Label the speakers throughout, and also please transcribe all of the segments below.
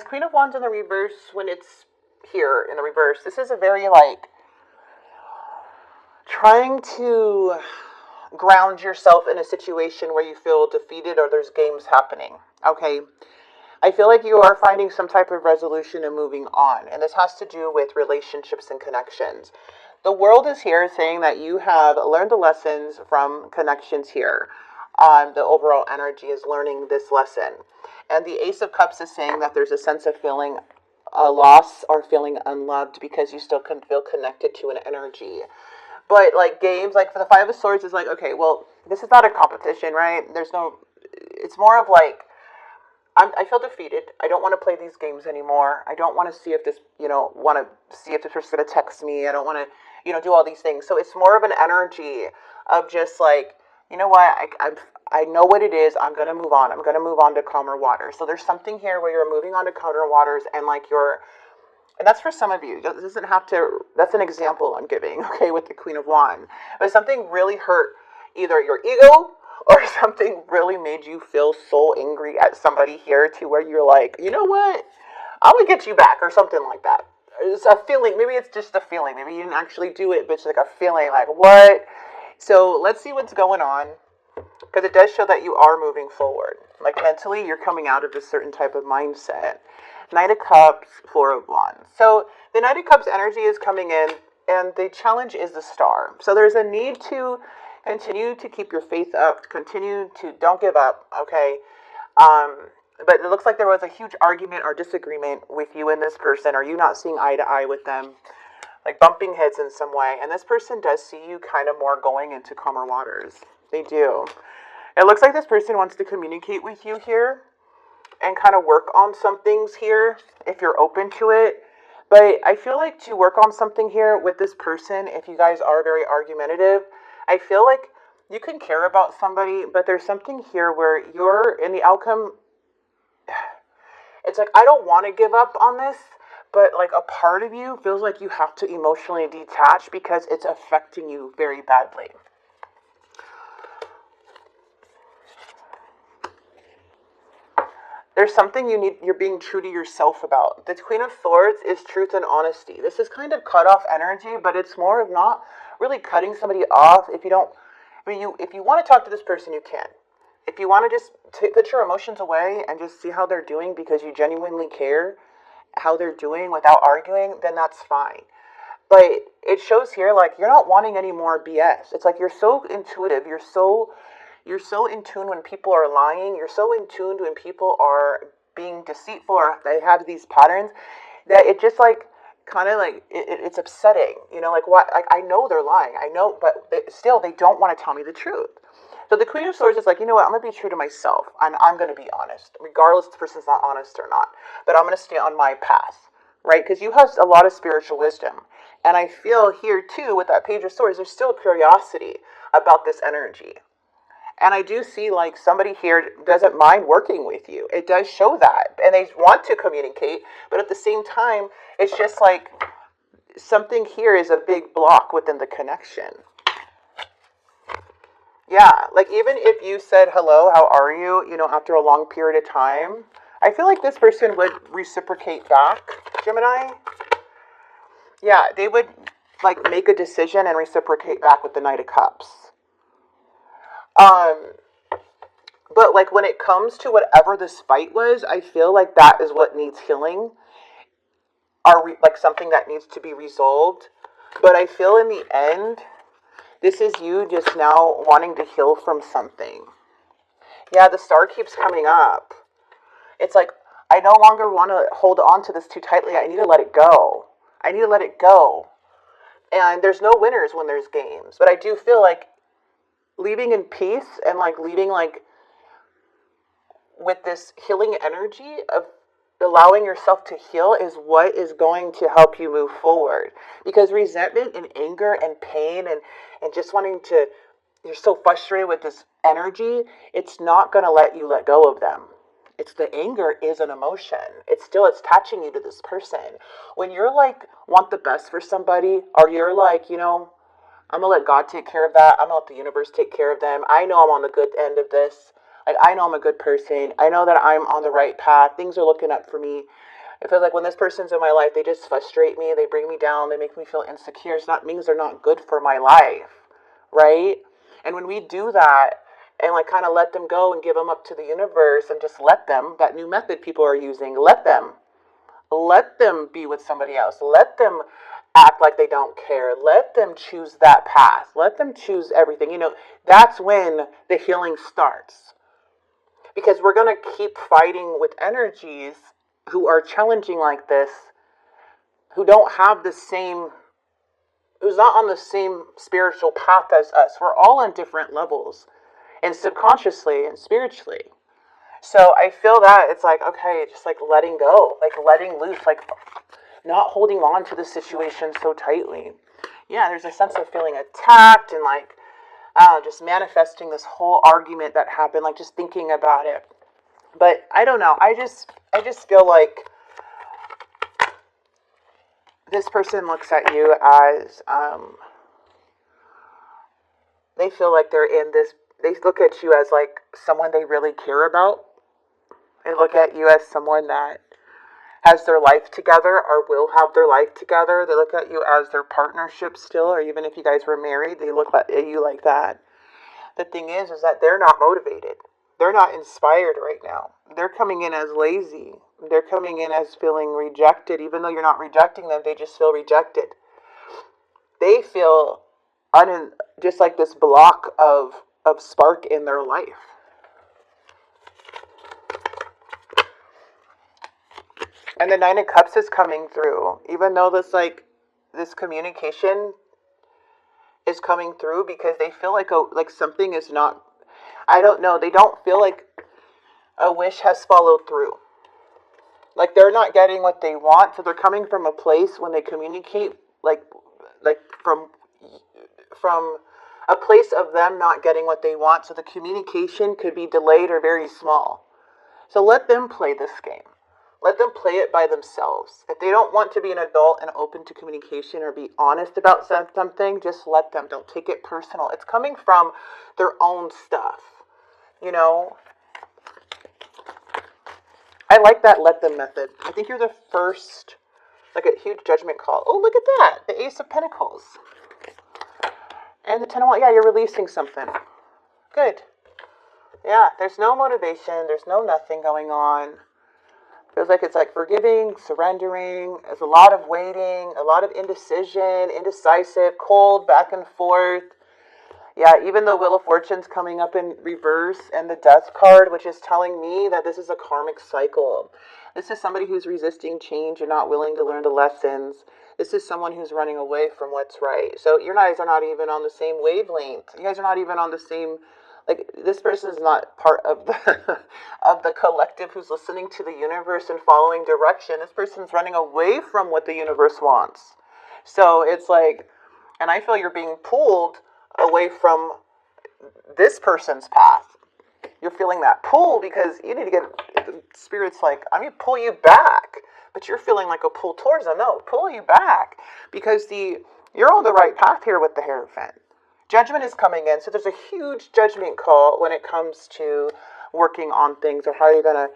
Speaker 1: Queen of Wands in the reverse, when it's here in the reverse, this is a very like trying to ground yourself in a situation where you feel defeated or there's games happening. Okay. I feel like you are finding some type of resolution and moving on. And this has to do with relationships and connections. The world is here saying that you have learned the lessons from connections here. The overall energy is learning this lesson. And the Ace of Cups is saying that there's a sense of feeling a loss or feeling unloved because you still can feel connected to an energy. But like games, like for the Five of Swords is like, okay, well, this is not a competition, right? There's no, it's more of like, I feel defeated. I don't want to play these games anymore. I don't want to see if this, want to see if this person's going to text me. I don't want to, do all these things. So it's more of an energy of just like, you know what, I know what it is. I'm going to move on. I'm going to move on to calmer waters. So there's something here where you're moving on to calmer waters and like and that's for some of you. It doesn't have to, that's an example I'm giving, okay, with the Queen of Wands. But something really hurt either your ego or something really made you feel so angry at somebody here to where you're like, you know what? I'm going to get you back or something like that. It's a feeling. Maybe it's just a feeling. Maybe you didn't actually do it, but it's like a feeling like, what? So let's see what's going on because it does show that you are moving forward. Like mentally, you're coming out of a certain type of mindset. Knight of Cups, Four of Wands. So the Knight of Cups energy is coming in, and the challenge is the Star. So there's a need to continue to keep your faith up, continue to don't give up, okay? But it looks like there was a huge argument or disagreement with you and this person, or you not seeing eye to eye with them, like bumping heads in some way. And this person does see you kind of more going into calmer waters. They do. It looks like this person wants to communicate with you here and kind of work on some things here if you're open to it. But I feel like to work on something here with this person, if you guys are very argumentative, I feel like you can care about somebody, but there's something here where you're in the outcome. It's like, I don't want to give up on this, but like a part of you feels like you have to emotionally detach because it's affecting you very badly. There's something you're being true to yourself about. The Queen of Swords is truth and honesty. This is kind of cut off energy, but it's more of not really cutting somebody off. If you don't, if you want to talk to this person, you can. If you want to just put your emotions away and just see how they're doing because you genuinely care how they're doing without arguing, then that's fine. But it shows here like you're not wanting any more BS. It's like you're so intuitive. You're so in tune when people are lying. You're so in tune when people are being deceitful or they have these patterns that it just like kind of like it's upsetting. Like what? Like I know they're lying. I know, but still they don't want to tell me the truth. So the Queen of Swords is like, you know what? I'm going to be true to myself. I'm going to be honest, regardless if the person's not honest or not. But I'm going to stay on my path, right? Because you have a lot of spiritual wisdom. And I feel here too with that Page of Swords, there's still curiosity about this energy. And I do see like somebody here doesn't mind working with you. It does show that. And they want to communicate. But at the same time, it's just like something here is a big block within the connection. Yeah, like even if you said, hello, how are you, after a long period of time, I feel like this person would reciprocate back, Gemini. Yeah, they would like make a decision and reciprocate back with the Knight of Cups. But like when it comes to whatever this fight was, I feel like that is what needs healing, or like something that needs to be resolved. But I feel in the end, this is you just now wanting to heal from something. Yeah, the Star keeps coming up. It's like, I no longer want to hold on to this too tightly. I need to let it go. I need to let it go. And there's no winners when there's games. But I do feel like leaving in peace and like leaving like with this healing energy of allowing yourself to heal is what is going to help you move forward. Because resentment and anger and pain and just wanting to, you're so frustrated with this energy, it's not going to let you let go of them. It's the anger is an emotion. It's attaching you to this person. When you're like, want the best for somebody, or you're like, I'm going to let God take care of that. I'm going to let the universe take care of them. I know I'm on the good end of this. Like, I know I'm a good person. I know that I'm on the right path. Things are looking up for me. It feels like when this person's in my life, they just frustrate me, they bring me down, they make me feel insecure. So that means they're not good for my life, right? And when we do that and like kind of let them go and give them up to the universe and just let them, that new method people are using, let them be with somebody else. Let them act like they don't care. Let them choose that path. Let them choose everything. That's when the healing starts. Because we're going to keep fighting with energies who are challenging like this, who's not on the same spiritual path as us. We're all on different levels, and subconsciously and spiritually. So I feel that it's like, okay, just like letting go, like letting loose, like not holding on to the situation so tightly. Yeah, there's a sense of feeling attacked and like, just manifesting this whole argument that happened, like just thinking about it. But I don't know. I just feel like this person looks at you as, they feel like they look at you as like someone they really care about. They look at you as someone that has their life together or will have their life together. They look at you as their partnership still, or even if you guys were married, they look at you like that. The thing is that they're not motivated. They're not inspired right now. They're coming in as lazy. They're coming in as feeling rejected. Even though you're not rejecting them, they just feel rejected. They feel just like this block of spark in their life. And the Nine of Cups is coming through. Even though this communication is coming through, because they feel like something is not, I don't know, they don't feel like a wish has followed through. Like they're not getting what they want, so they're coming from a place when they communicate, like from a place of them not getting what they want, so the communication could be delayed or very small. So let them play this game. Let them play it by themselves. If they don't want to be an adult and open to communication or be honest about something, just let them. Don't take it personal. It's coming from their own stuff, I like that let them method. I think you're the first, like a huge judgment call. Oh, look at that. The Ace of Pentacles. And the Ten of Wands. Yeah, you're releasing something. Good. Yeah, there's no motivation. There's no nothing going on. Feels like it's like forgiving, surrendering. There's a lot of waiting, a lot of indecision, indecisive, cold, back and forth. Yeah, even the Wheel of Fortune's coming up in reverse and the Death card, which is telling me that this is a karmic cycle. This is somebody who's resisting change and not willing to learn the lessons. This is someone who's running away from what's right. So you guys are not even on the same wavelength. You guys are not even on the same, like, this person is not part of the of the collective who's listening to the universe and following direction. This person's running away from what the universe wants. So it's like, and I feel you're being pulled away from this person's path. You're feeling that pull because you need to get, Spirit's like, I'm going to pull you back. But you're feeling like a pull towards them. No, pull you back. Because you're on the right path here with the Hierophant. Judgment is coming in. So there's a huge judgment call when it comes to working on things or how you're going to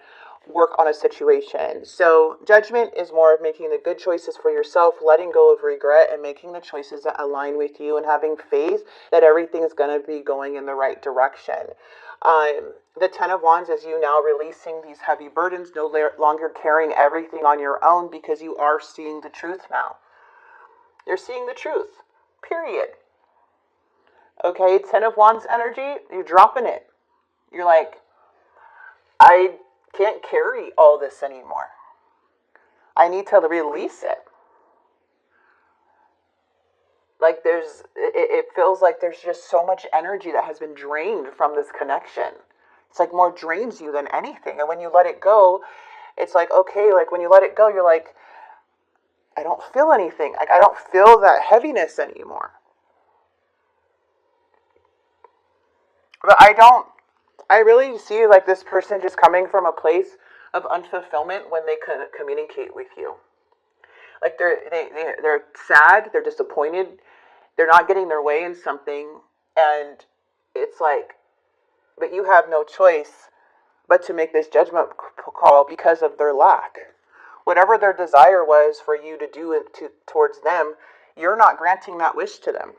Speaker 1: work on a situation. So judgment is more of making the good choices for yourself, letting go of regret and making the choices that align with you and having faith that everything is going to be going in the right direction. The Ten of Wands is you now releasing these heavy burdens, no longer carrying everything on your own because you are seeing the truth now. You're seeing the truth, period. Okay, Ten of Wands energy, you're dropping it. You're like, I can't carry all this anymore. I need to release it. Like it feels like there's just so much energy that has been drained from this connection. It's like more drains you than anything. And when you let it go, it's like, okay, like when you let it go, you're like, I don't feel anything. Like I don't feel that heaviness anymore. But I really see like this person just coming from a place of unfulfillment when they can communicate with you. Like they're sad, they're disappointed, they're not getting their way in something, and it's like, but you have no choice but to make this judgment call because of their lack. Whatever their desire was for you to do it towards them, you're not granting that wish to them.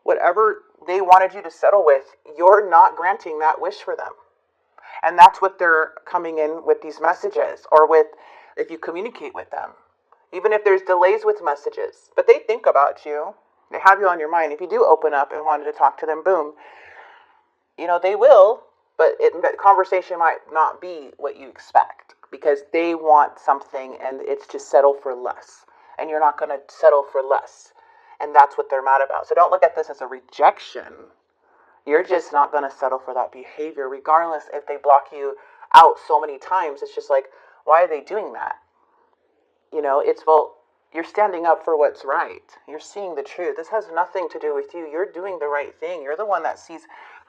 Speaker 1: Whatever they wanted you to settle with, you're not granting that wish for them. And that's what they're coming in with these messages, or with if you communicate with them. Even if there's delays with messages. But they think about you. They have you on your mind. If you do open up and wanted to talk to them, boom. They will, but the conversation might not be what you expect. Because they want something, and it's to settle for less. And you're not going to settle for less. And that's what they're mad about. So don't look at this as a rejection. You're just not going to settle for that behavior, regardless if they block you out so many times. It's just like, why are they doing that? Well, you're standing up for what's right. You're seeing the truth. This has nothing to do with you. You're doing the right thing. You're the one that sees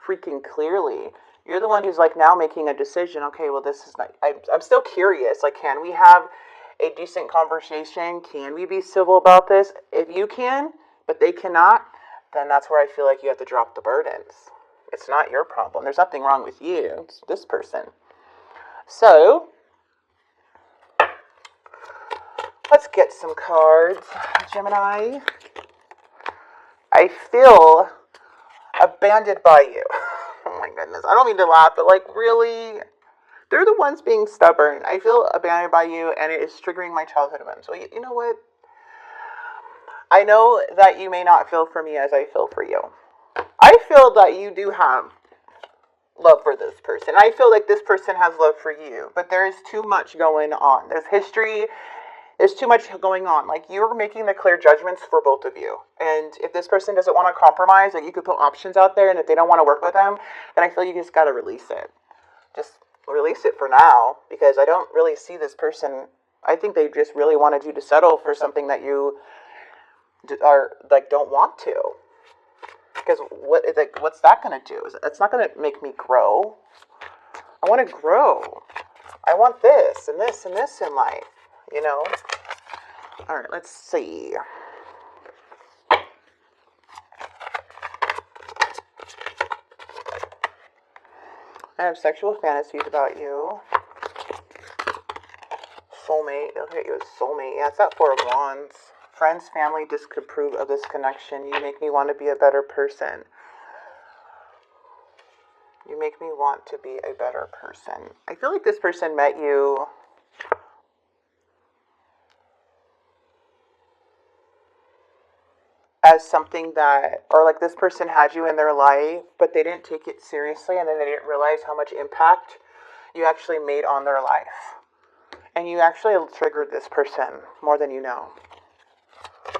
Speaker 1: freaking clearly. You're the one who's like now making a decision. Okay, well, this is not, I'm still curious. Like, can we have a decent conversation? Can we be civil about this? If you can, but they cannot, then that's where I feel like you have to drop the burdens. It's not your problem. There's nothing wrong with you. It's this person. So, let's get some cards, Gemini. I feel abandoned by you. Oh my goodness. I don't mean to laugh, but like really, they're the ones being stubborn. I feel abandoned by you, and it is triggering my childhood events. So you know what? I know that you may not feel for me as I feel for you. I feel that you do have love for this person. I feel like this person has love for you, but there is too much going on. There's history. There's too much going on. Like, you're making the clear judgments for both of you. And if this person doesn't want to compromise, like, you could put options out there, and if they don't want to work with them, then I feel you just got to release it. Just release it for now, because I don't really see this person. I think they just really wanted you to settle for something that you are, like, don't want to. Because what's that going to do? It's not going to make me grow. I want to grow. I want this and this and this in life. All right, let's see. I have sexual fantasies about you. Soulmate. They'll hit you as soulmate. Yeah, it's that Four of Wands. Friends, family disapprove of this connection. You make me want to be a better person. You make me want to be a better person. I feel like this person met you as something that, or like this person had you in their life, but they didn't take it seriously, and then they didn't realize how much impact you actually made on their life. And you actually triggered this person more than you know.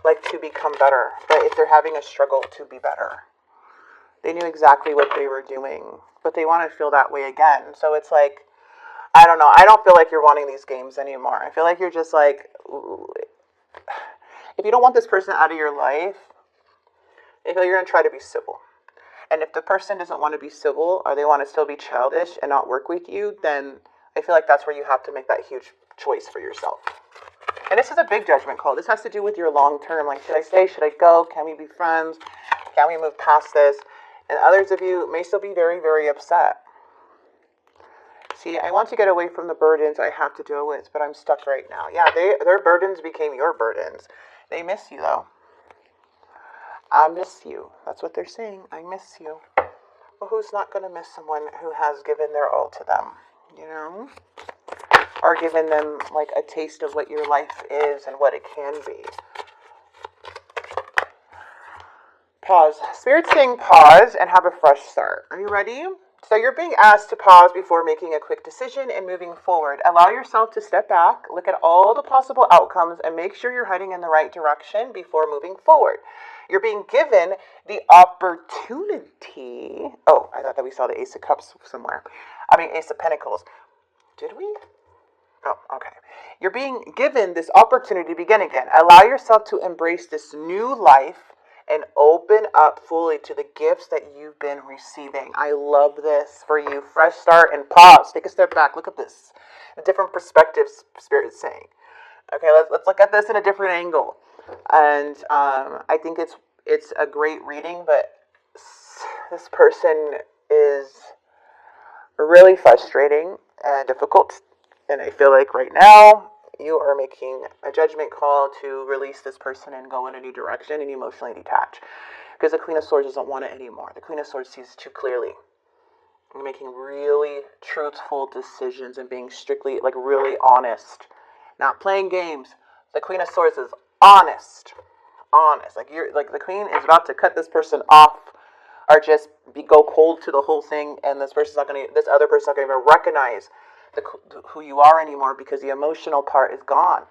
Speaker 1: Like, to become better. But if they're having a struggle to be better. They knew exactly what they were doing, but they want to feel that way again. So it's like, I don't know. I don't feel like you're wanting these games anymore. I feel like you're just like, ooh. If you don't want this person out of your life, I feel you're going to try to be civil. And if the person doesn't want to be civil, or they want to still be childish and not work with you, then I feel like that's where you have to make that huge choice for yourself. And this is a big judgment call. This has to do with your long term. Like, should I stay? Should I go? Can we be friends? Can we move past this? And others of you may still be very, very upset. See, I want to get away from the burdens I have to deal with, but I'm stuck right now. Yeah, their burdens became your burdens. They miss you, though. I miss you. That's what they're saying. I miss you. Well, who's not going to miss someone who has given their all to them, Or given them, like, a taste of what your life is and what it can be. Pause. Spirit's saying pause and have a fresh start. Are you ready? So you're being asked to pause before making a quick decision and moving forward. Allow yourself to step back, look at all the possible outcomes, and make sure you're heading in the right direction before moving forward. You're being given the opportunity. Oh, I thought that we saw the Ace of Cups somewhere. Ace of Pentacles. Did we? Oh, okay. You're being given this opportunity to begin again. Allow yourself to embrace this new life and open up fully to the gifts that you've been receiving. I love this for you. Fresh start and pause. Take a step back. Look at this. The different perspectives Spirit is saying. Okay, let's look at this in a different angle. And I think it's a great reading, but this person is really frustrating and difficult And I feel like right now you are making a judgment call to release this person and go in a new direction and emotionally detach. Because the Queen of Swords doesn't want it anymore. The Queen of Swords sees too clearly. You're making really truthful decisions and being strictly, like, really honest. Not playing games. The Queen of Swords is honest. Honest. Like, you're like, the Queen is about to cut this person off, or just go cold to the whole thing, and this other person's not gonna even recognize who you are anymore, because the emotional part is gone.